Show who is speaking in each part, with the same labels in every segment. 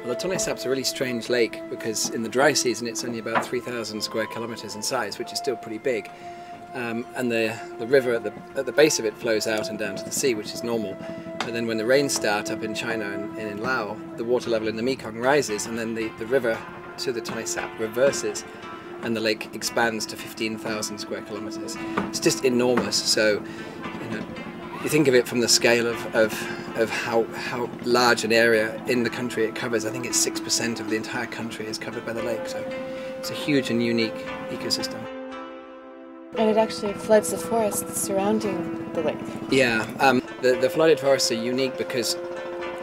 Speaker 1: Well, the Tonle Sap's a really strange lake because in the dry season it's only about 3,000 square kilometres in size, which is still pretty big. And the river at the base of it flows out and down to the sea, which is normal. But then when the rains start up in China and in Laos, the water level in the Mekong rises, and then the river to the Tonle Sap reverses, and the lake expands to 15,000 square kilometres. It's just enormous. So, you know, you think of it from the scale of how large an area in the country it covers. I think it's 6% of the entire country is covered by the lake, so it's a huge and unique ecosystem.
Speaker 2: And it actually floods the forests surrounding the lake.
Speaker 1: Yeah, the flooded forests are unique because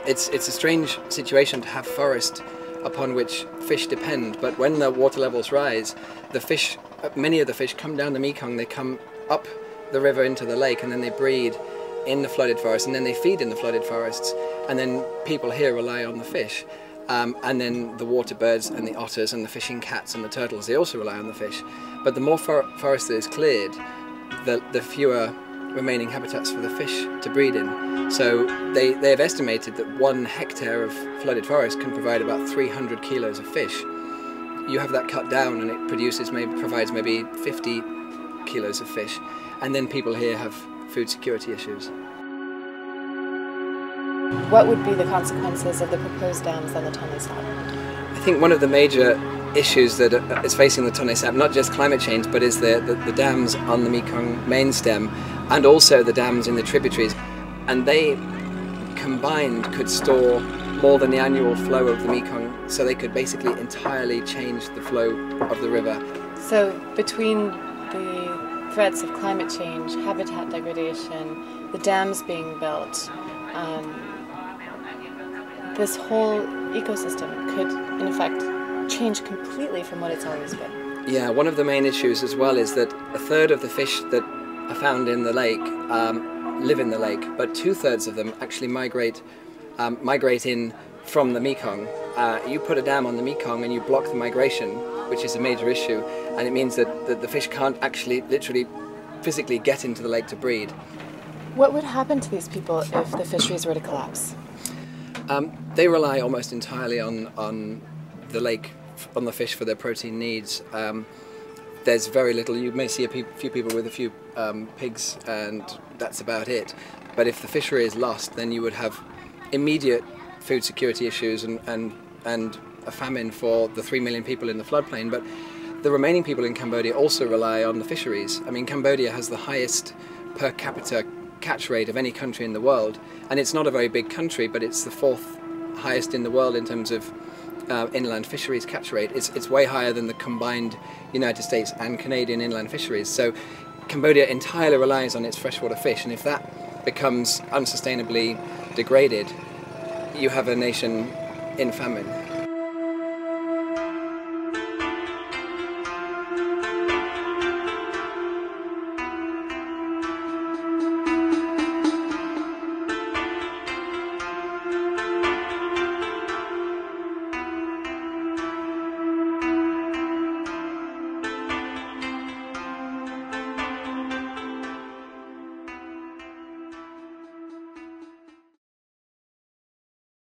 Speaker 1: it's a strange situation to have forest upon which fish depend, but when the water levels rise, many of the fish come down the Mekong, they come up the river into the lake, and then they breed in the flooded forest, and then they feed in the flooded forests, and then people here rely on the fish. And then the water birds and the otters and the fishing cats and the turtles, they also rely on the fish. But the more forest that is cleared, the fewer remaining habitats for the fish to breed in. So they have estimated that 1 hectare of flooded forest can provide about 300 kilos of fish. You have that cut down and it provides maybe 50 kilos of fish. And then people here have food security issues.
Speaker 2: What would be the consequences of the proposed dams on the Tonle Sap?
Speaker 1: I think one of the major issues that is facing the Tonle Sap, not just climate change, but is the dams on the Mekong main stem, and also the dams in the tributaries. And they combined could store more than the annual flow of the Mekong, so they could basically entirely change the flow of the river.
Speaker 2: So between the threats of climate change, habitat degradation, the dams being built, this whole ecosystem could, in effect, change completely from what it's always been.
Speaker 1: Yeah, one of the main issues as well is that a third of the fish that are found in the lake live in the lake, but 2/3 of them actually migrate in from the Mekong. You put a dam on the Mekong and you block the migration, which is a major issue, and it means that the fish can't actually literally physically get into the lake to breed.
Speaker 2: What would happen to these people if the fisheries were to collapse?
Speaker 1: They rely almost entirely on the lake, on the fish for their protein needs. There's very little. You may see a few people with a few pigs, and that's about it. But if the fishery is lost, then you would have immediate food security issues and a famine for the 3 million people in the floodplain. But the remaining people in Cambodia also rely on the fisheries. I mean, Cambodia has the highest per capita catch rate of any country in the world, and it's not a very big country, but it's the 4th highest in the world in terms of inland fisheries catch rate. It's way higher than the combined United States and Canadian inland fisheries. So Cambodia entirely relies on its freshwater fish, and if that becomes unsustainably degraded, you have a nation in famine.